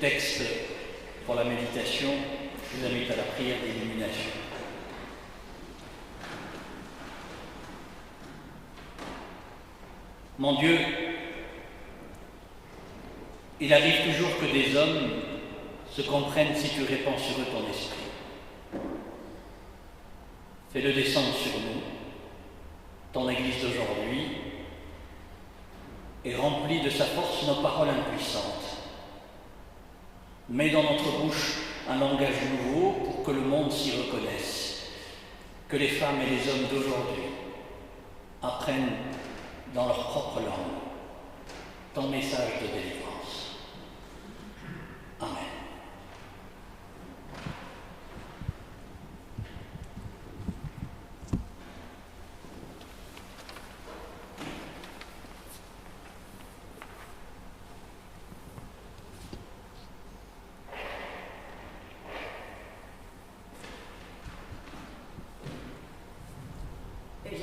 texte pour la méditation, je vous invite à la prière d'illumination. Mon Dieu, il arrive toujours que des hommes se comprennent si tu répands sur eux ton esprit. Fais-le descendre sur nous, ton Église d'aujourd'hui, et remplis de sa force nos paroles impuissantes. Mets dans notre bouche un langage nouveau pour que le monde s'y reconnaisse, que les femmes et les hommes d'aujourd'hui apprennent dans leur propre langue ton message de délivrance. Amen.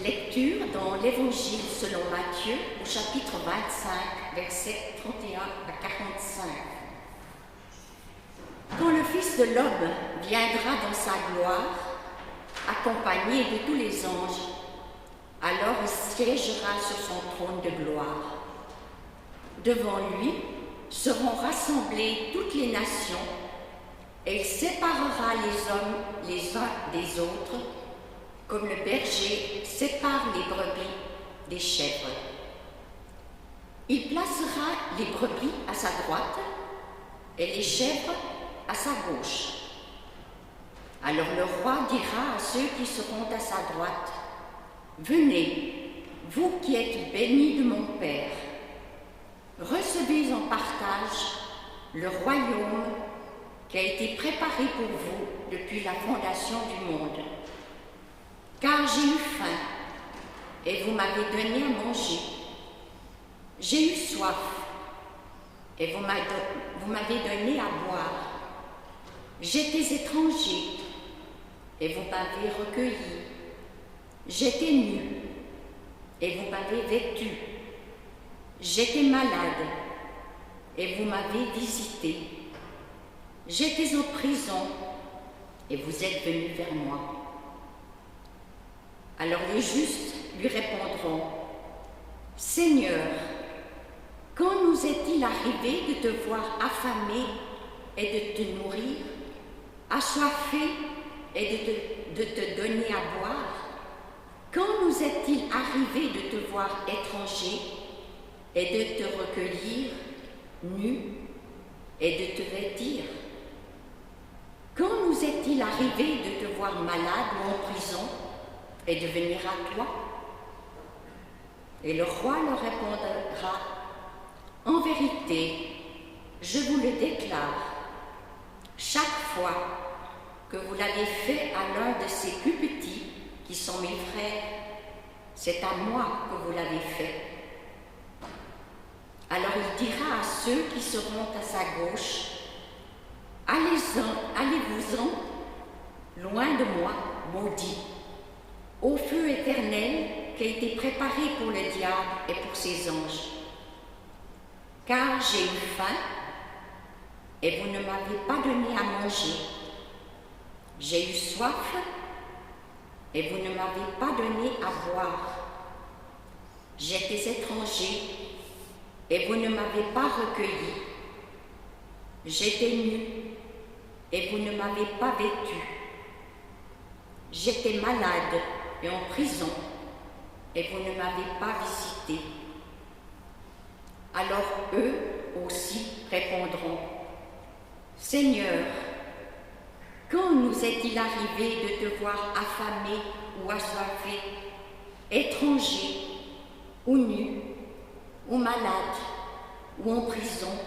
Lecture dans l'Évangile selon Matthieu au chapitre 25, versets 31 à 45. Quand le Fils de l'homme viendra dans sa gloire, accompagné de tous les anges, alors il siégera sur son trône de gloire. Devant lui seront rassemblées toutes les nations, et il séparera les hommes les uns des autres, comme le berger sépare les brebis des chèvres. Il placera les brebis à sa droite et les chèvres à sa gauche. Alors le roi dira à ceux qui seront à sa droite, « Venez, vous qui êtes bénis de mon Père, recevez en partage le royaume qui a été préparé pour vous depuis la fondation du monde. Car j'ai eu faim, et vous m'avez donné à manger. J'ai eu soif, et vous m'avez donné à boire. J'étais étranger, et vous m'avez recueilli. J'étais nu, et vous m'avez vêtu. J'étais malade, et vous m'avez visité. J'étais en prison, et vous êtes venus vers moi. » Alors les justes lui répondront, « Seigneur, quand nous est-il arrivé de te voir affamé et de te nourrir, assoiffé et de te donner à boire? Quand nous est-il arrivé de te voir étranger et de te recueillir, nu et de te vêtir? Quand nous est-il arrivé de te voir malade ou en prison et de venir à toi? » Et le roi leur répondra, « En vérité, je vous le déclare, chaque fois que vous l'avez fait à l'un de ces plus petits, qui sont mes frères, c'est à moi que vous l'avez fait. » Alors il dira à ceux qui seront à sa gauche, « Allez-vous-en, loin de moi, maudits, au feu éternel qui a été préparé pour le diable et pour ses anges. Car j'ai eu faim, et vous ne m'avez pas donné à manger. J'ai eu soif, et vous ne m'avez pas donné à boire. J'étais étranger, et vous ne m'avez pas recueilli. J'étais nu, et vous ne m'avez pas vêtu. J'étais malade et en prison, et vous ne m'avez pas visité. » Alors eux aussi répondront, « Seigneur, quand nous est-il arrivé de te voir affamé ou assoiffé, étranger ou nu, ou malade, ou en prison,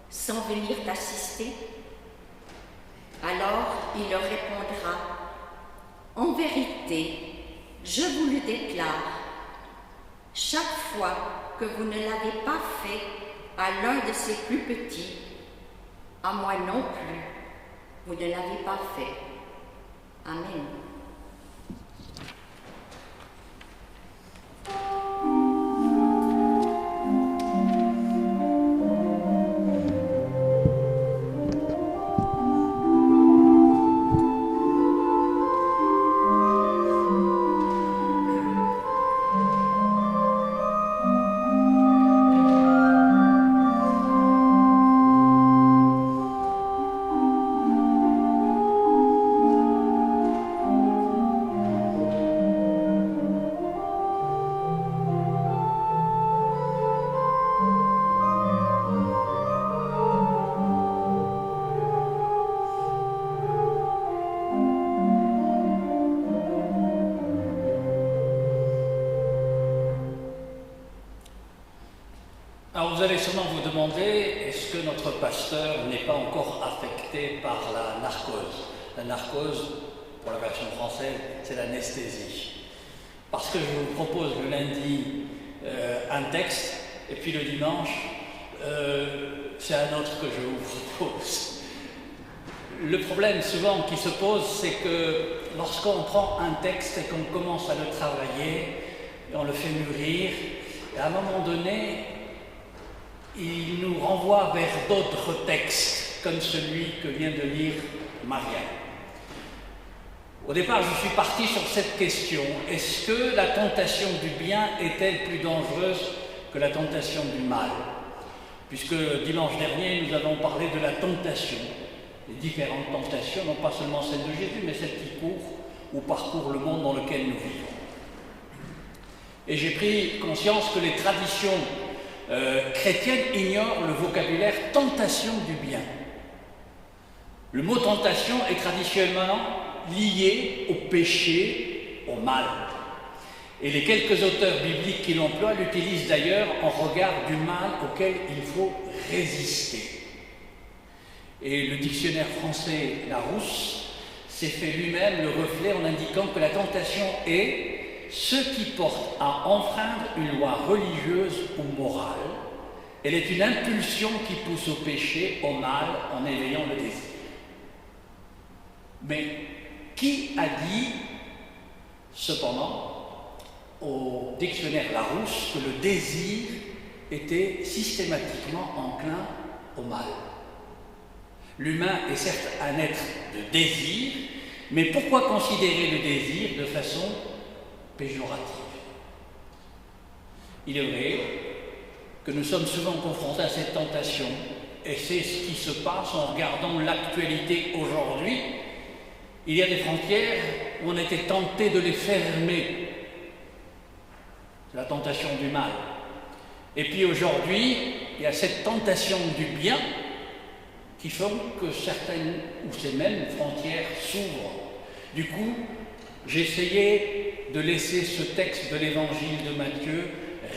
sans venir t'assister? » Alors il leur répondra, « En vérité, je vous le déclare, chaque fois que vous ne l'avez pas fait à l'un de ces plus petits, à moi non plus, vous ne l'avez pas fait. » Amen. Alors vous allez sûrement vous demander, est-ce que notre pasteur n'est pas encore affecté par la narcose? La narcose, pour la version française, c'est l'anesthésie. Parce que je vous propose le lundi un texte, et puis le dimanche, c'est un autre que je vous propose. Le problème souvent qui se pose, c'est que lorsqu'on prend un texte et qu'on commence à le travailler, et on le fait mûrir, et à un moment donné, il nous renvoie vers d'autres textes, comme celui que vient de lire Maria. Au départ, je suis parti sur cette question. Est-ce que la tentation du bien est-elle plus dangereuse que la tentation du mal? Puisque dimanche dernier, nous avons parlé de la tentation, les différentes tentations, non pas seulement celles de Jésus, mais celles qui courent ou parcourent le monde dans lequel nous vivons. Et j'ai pris conscience que les traditions chrétiennes ignorent le vocabulaire tentation du bien. Le mot tentation est traditionnellement lié au péché, au mal. Et les quelques auteurs bibliques qui l'emploient l'utilisent d'ailleurs en regard du mal auquel il faut résister. Et le dictionnaire français Larousse s'est fait lui-même le reflet en indiquant que la tentation est ce qui porte à enfreindre une loi religieuse ou morale. Elle est une impulsion qui pousse au péché, au mal, en éveillant le désir. Mais qui a dit, cependant, au dictionnaire Larousse, que le désir était systématiquement enclin au mal? L'humain est certes un être de désir, mais pourquoi considérer le désir de façon péjorative? Il est vrai que nous sommes souvent confrontés à cette tentation, et c'est ce qui se passe en regardant l'actualité aujourd'hui. Il y a des frontières où on était tenté de les fermer. C'est la tentation du mal. Et puis aujourd'hui, il y a cette tentation du bien qui font que certaines ou ces mêmes frontières s'ouvrent. Du coup, j'ai essayé de laisser ce texte de l'évangile de Matthieu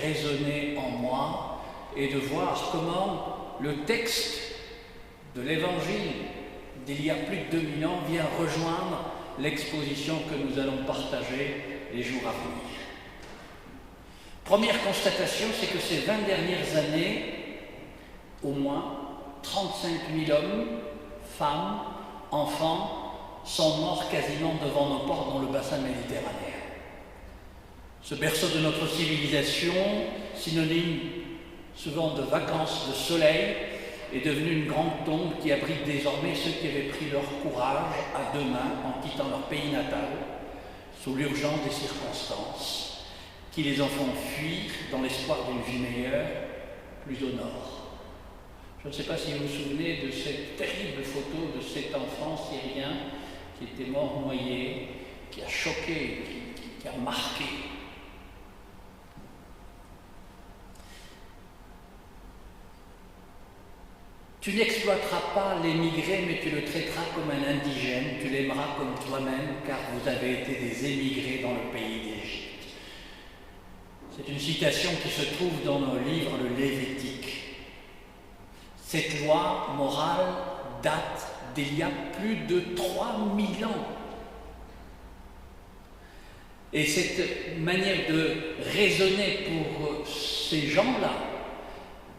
résonner en moi et de voir comment le texte de l'évangile d'il y a plus de 2000 ans vient rejoindre l'exposition que nous allons partager les jours à venir. Première constatation, c'est que ces 20 dernières années, au moins 35 000 hommes, femmes, enfants sont morts quasiment devant nos portes dans le bassin méditerranéen. Ce berceau de notre civilisation, synonyme souvent de vacances de soleil, est devenu une grande tombe qui abrite désormais ceux qui avaient pris leur courage à deux mains en quittant leur pays natal, sous l'urgence des circonstances, qui les en font fuir dans l'espoir d'une vie meilleure, plus au nord. Je ne sais pas si vous vous souvenez de cette terrible photo de cet enfant syrien qui était mort noyé, qui a choqué, qui a marqué. Tu n'exploiteras pas l'émigré, mais tu le traiteras comme un indigène, tu l'aimeras comme toi-même, car vous avez été des émigrés dans le pays d'Égypte. C'est une citation qui se trouve dans nos livres le Lévitique. Cette loi morale date d'il y a plus de 3000 ans. Et cette manière de raisonner pour ces gens-là,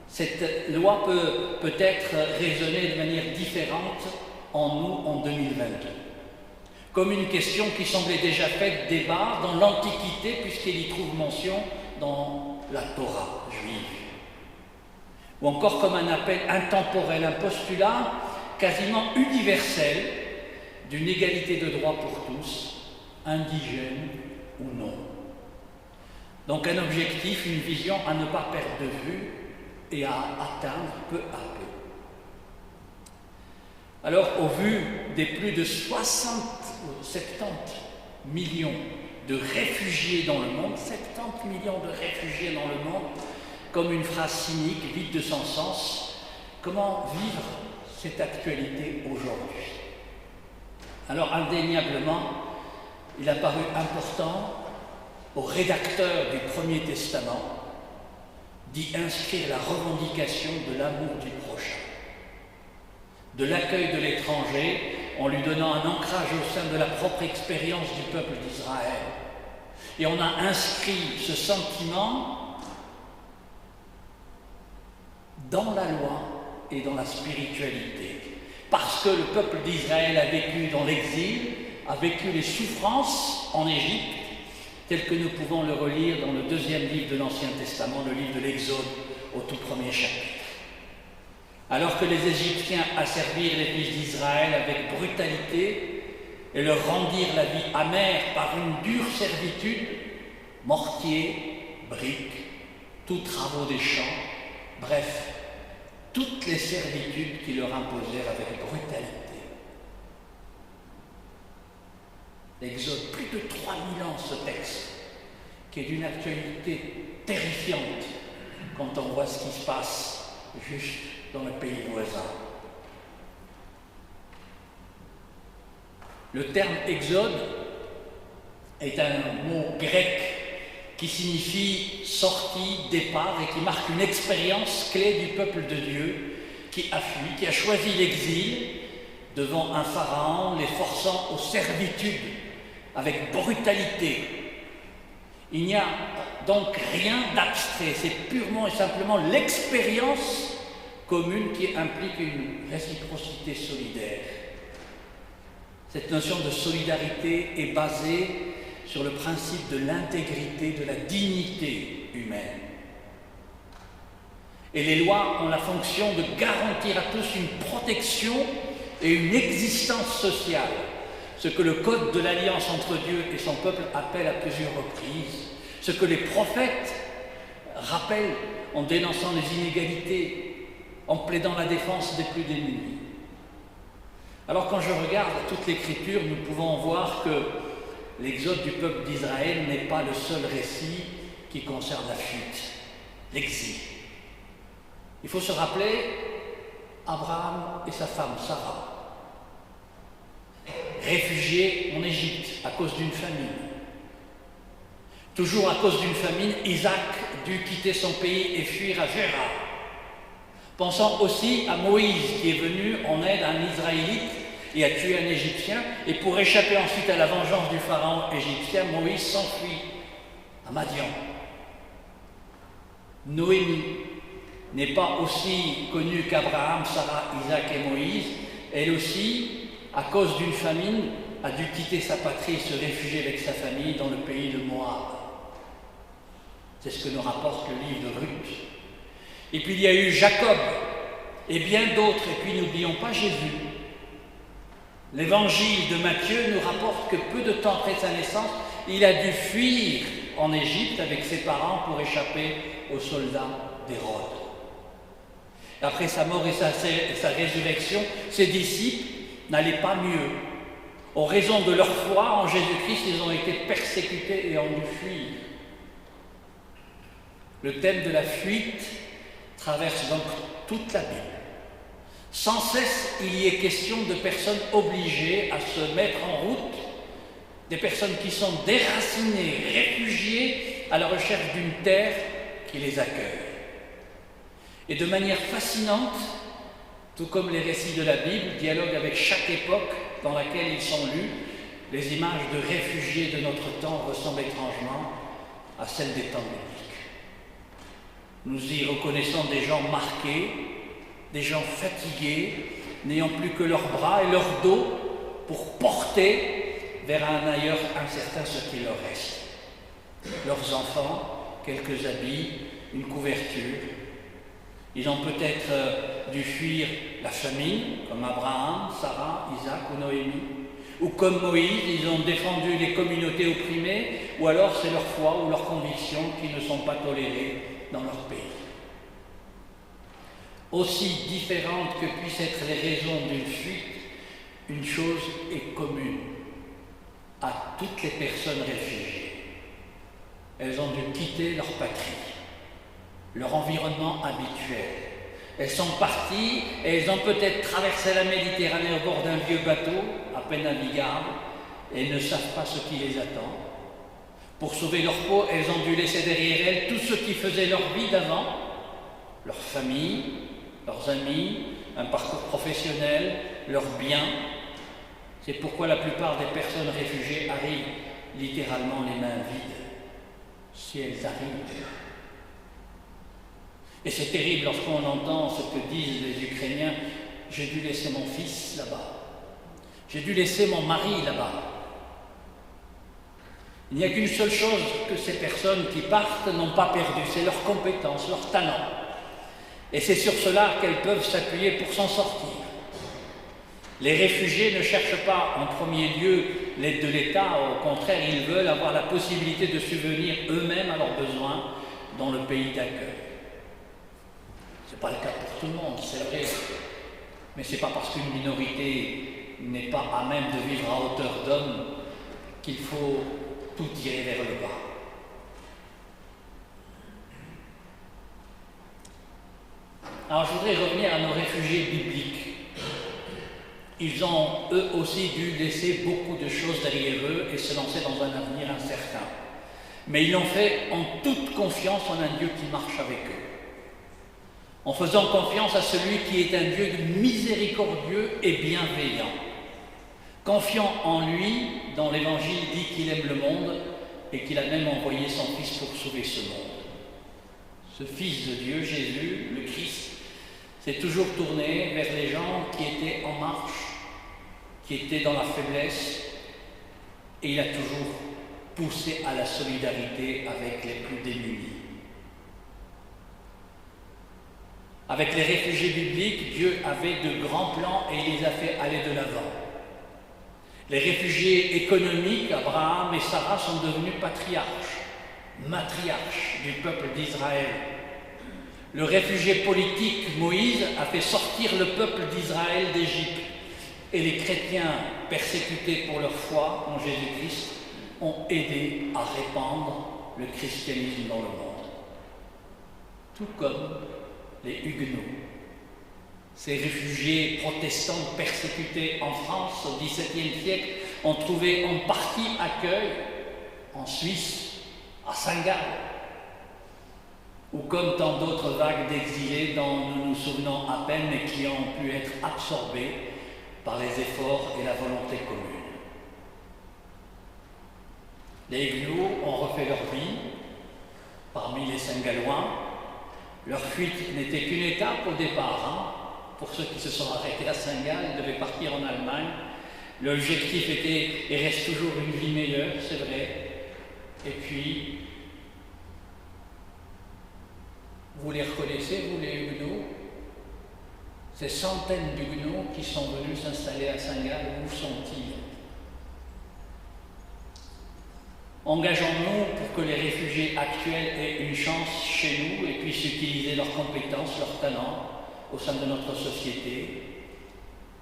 cette loi peut être raisonnée de manière différente en nous en 2022. Comme une question qui semblait déjà faite débat dans l'Antiquité, puisqu'elle y trouve mention dans la Torah juive. Ou encore comme un appel intemporel, un postulat quasiment universel d'une égalité de droit pour tous, indigène ou non. Donc un objectif, une vision à ne pas perdre de vue et à atteindre peu à peu. Alors, au vu des plus de 70 millions de réfugiés dans le monde, 70 millions de réfugiés dans le monde, comme une phrase cynique, vide de son sens, comment vivre cette actualité aujourd'hui? Alors, indéniablement, il a paru important aux rédacteurs du Premier Testament d'y inscrire la revendication de l'amour du prochain, de l'accueil de l'étranger en lui donnant un ancrage au sein de la propre expérience du peuple d'Israël. Et on a inscrit ce sentiment dans la loi et dans la spiritualité. Parce que le peuple d'Israël a vécu dans l'exil, a vécu les souffrances en Égypte, tel que nous pouvons le relire dans le 2e livre de l'Ancien Testament, le livre de l'Exode, au tout premier chapitre. Alors que les Égyptiens asservirent les fils d'Israël avec brutalité et leur rendirent la vie amère par une dure servitude, mortier, briques, tous travaux des champs, bref, toutes les servitudes qui leur imposèrent avec brutalité. L'Exode, plus de 3000 ans ce texte, qui est d'une actualité terrifiante quand on voit ce qui se passe juste dans le pays voisin. Le terme exode est un mot grec qui signifie sortie, départ et qui marque une expérience clé du peuple de Dieu qui a fui, qui a choisi l'exil devant un pharaon les forçant aux servitudes avec brutalité. Il n'y a donc rien d'abstrait, c'est purement et simplement l'expérience commune qui implique une réciprocité solidaire. Cette notion de solidarité est basée sur le principe de l'intégrité, de la dignité humaine. Et les lois ont la fonction de garantir à tous une protection et une existence sociale, ce que le code de l'alliance entre Dieu et son peuple appelle à plusieurs reprises, ce que les prophètes rappellent en dénonçant les inégalités, en plaidant la défense des plus démunis. Alors quand je regarde toute l'Écriture, nous pouvons voir que l'exode du peuple d'Israël n'est pas le seul récit qui concerne la fuite, l'exil. Il faut se rappeler Abraham et sa femme Sarah, réfugiés en Égypte à cause d'une famine. Toujours à cause d'une famine, Isaac dut quitter son pays et fuir à Gérard. Pensant aussi à Moïse qui est venu en aide à un Israélite et a tué un Égyptien, et pour échapper ensuite à la vengeance du pharaon égyptien, Moïse s'enfuit à Madian. Noémie n'est pas aussi connue qu'Abraham, Sarah, Isaac et Moïse. Elle aussi, à cause d'une famine, a dû quitter sa patrie et se réfugier avec sa famille dans le pays de Moab. C'est ce que nous rapporte le livre de Ruth. Et puis il y a eu Jacob et bien d'autres, et puis n'oublions pas Jésus. L'évangile de Matthieu nous rapporte que peu de temps après sa naissance, il a dû fuir en Égypte avec ses parents pour échapper aux soldats d'Hérode. Après sa mort et sa résurrection, ses disciples n'allaient pas mieux. En raison de leur foi en Jésus-Christ, ils ont été persécutés et ont dû fuir. Le thème de la fuite traverse donc toute la Bible. Sans cesse, il y est question de personnes obligées à se mettre en route, des personnes qui sont déracinées, réfugiées à la recherche d'une terre qui les accueille. Et de manière fascinante, tout comme les récits de la Bible, dialoguent avec chaque époque dans laquelle ils sont lus. Les images de réfugiés de notre temps ressemblent étrangement à celles des temps bibliques. Nous y reconnaissons des gens marqués, des gens fatigués, n'ayant plus que leurs bras et leur dos pour porter vers un ailleurs incertain ce qu'il leur reste. Leurs enfants, quelques habits, une couverture. Ils ont peut-être dû fuir la famine, comme Abraham, Sarah, Isaac ou Noémie. Ou comme Moïse, ils ont défendu les communautés opprimées, ou alors c'est leur foi ou leurs convictions qui ne sont pas tolérées dans leur pays. Aussi différentes que puissent être les raisons d'une fuite, une chose est commune à toutes les personnes réfugiées. Elles ont dû quitter leur patrie, leur environnement habituel. Elles sont parties et elles ont peut-être traversé la Méditerranée au bord d'un vieux bateau, à peine navigable, et elles ne savent pas ce qui les attend. Pour sauver leur peau, elles ont dû laisser derrière elles tout ce qui faisait leur vie d'avant, leur famille, leurs amis, un parcours professionnel, leurs biens. C'est pourquoi la plupart des personnes réfugiées arrivent littéralement les mains vides, si elles arrivent. Et c'est terrible lorsqu'on entend ce que disent les Ukrainiens: j'ai dû laisser mon fils là-bas, j'ai dû laisser mon mari là-bas. Il n'y a qu'une seule chose que ces personnes qui partent n'ont pas perdu, c'est leurs compétences, leurs talents. Et c'est sur cela qu'elles peuvent s'appuyer pour s'en sortir. Les réfugiés ne cherchent pas en premier lieu l'aide de l'État, au contraire, ils veulent avoir la possibilité de subvenir eux-mêmes à leurs besoins dans le pays d'accueil. Ce n'est pas le cas pour tout le monde, c'est vrai, mais ce n'est pas parce qu'une minorité n'est pas à même de vivre à hauteur d'homme qu'il faut tout tirer vers le bas. Alors je voudrais revenir à nos réfugiés bibliques. Ils ont eux aussi dû laisser beaucoup de choses derrière eux et se lancer dans un avenir incertain. Mais ils l'ont fait en toute confiance en un Dieu qui marche avec eux. En faisant confiance à celui qui est un Dieu miséricordieux et bienveillant. Confiant en lui, dans l'Évangile dit qu'il aime le monde et qu'il a même envoyé son Fils pour sauver ce monde. Ce Fils de Dieu, Jésus, le Christ, s'est toujours tourné vers les gens qui étaient en marche, qui étaient dans la faiblesse, et il a toujours poussé à la solidarité avec les plus démunis. Avec les réfugiés bibliques, Dieu avait de grands plans et il les a fait aller de l'avant. Les réfugiés économiques, Abraham et Sarah, sont devenus patriarches, matriarches du peuple d'Israël. Le réfugié politique, Moïse, a fait sortir le peuple d'Israël d'Égypte. Et les chrétiens persécutés pour leur foi en Jésus-Christ ont aidé à répandre le christianisme dans le monde. Tout comme les Huguenots. Ces réfugiés protestants persécutés en France au XVIIe siècle ont trouvé en partie accueil en Suisse, à Saint-Gall, ou comme tant d'autres vagues d'exilés dont nous nous souvenons à peine mais qui ont pu être absorbés par les efforts et la volonté commune. Les Huguenots ont refait leur vie parmi les Saint-Gallois. Leur fuite n'était qu'une étape au départ. Pour ceux qui se sont arrêtés à Saint-Gall, ils devaient partir en Allemagne. L'objectif était et reste toujours une vie meilleure, c'est vrai. Et puis, vous les reconnaissez, vous les Huguenots? Ces centaines d'Huguenots qui sont venus s'installer à Saint-Gall, où sont-ils? Engageons-nous pour que les réfugiés actuels aient une chance chez nous et puissent utiliser leurs compétences, leurs talents au sein de notre société,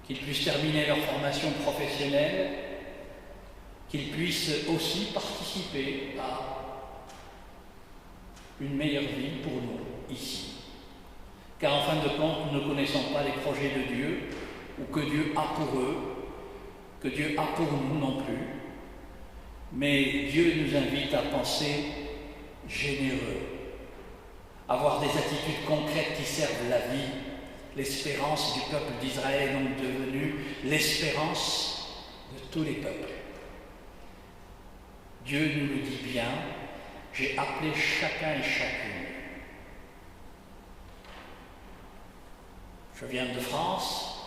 qu'ils puissent terminer leur formation professionnelle, qu'ils puissent aussi participer à une meilleure vie pour nous ici. Car en fin de compte, nous ne connaissons pas les projets de Dieu ou que Dieu a pour eux, que Dieu a pour nous non plus. Mais Dieu nous invite à penser généreux, avoir des attitudes concrètes qui servent la vie. L'espérance du peuple d'Israël est donc devenue l'espérance de tous les peuples. Dieu nous le dit bien, j'ai appelé chacun et chacune. Je viens de France,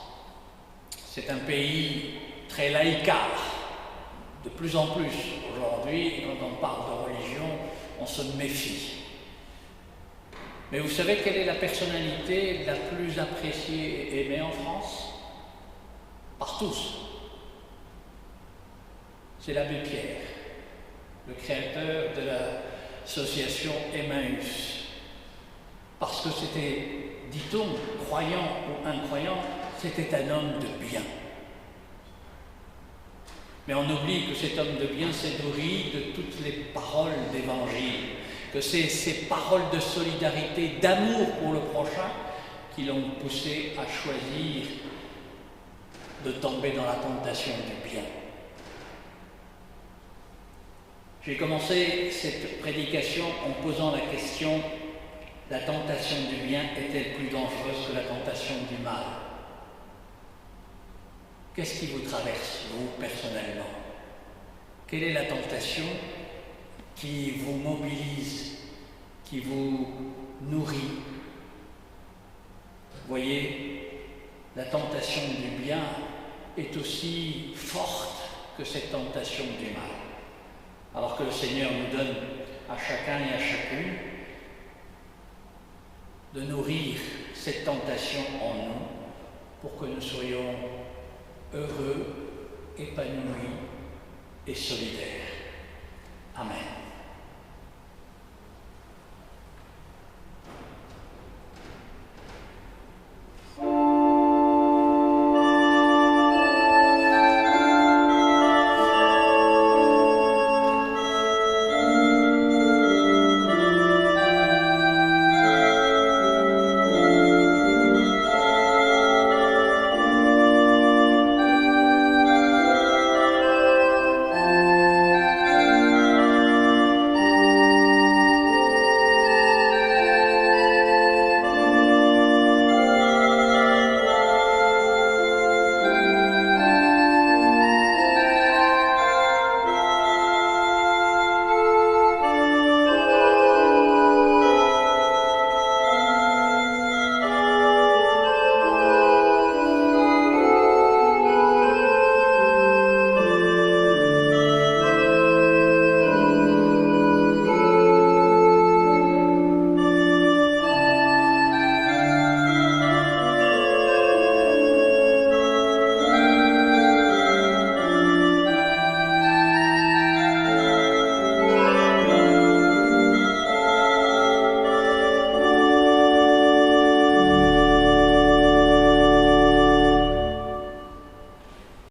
c'est un pays très laïcard. De plus en plus, aujourd'hui, quand on parle de religion, on se méfie. Mais vous savez quelle est la personnalité la plus appréciée et aimée en France? Par tous. C'est l'abbé Pierre, le créateur de l'association Emmaüs. Parce que c'était, dit-on, croyant ou incroyant, c'était un homme de bien. Mais on oublie que cet homme de bien s'est nourri de toutes les paroles d'évangile, que c'est ces paroles de solidarité, d'amour pour le prochain qui l'ont poussé à choisir de tomber dans la tentation du bien. J'ai commencé cette prédication en posant la question: la tentation du bien est-elle plus dangereuse que la tentation du mal? Qu'est-ce qui vous traverse, vous, personnellement? Quelle est la tentation qui vous mobilise, qui vous nourrit? Vous voyez, la tentation du bien est aussi forte que cette tentation du mal. Alors que le Seigneur nous donne à chacun et à chacune de nourrir cette tentation en nous pour que nous soyons heureux, épanouis et solidaires. Amen.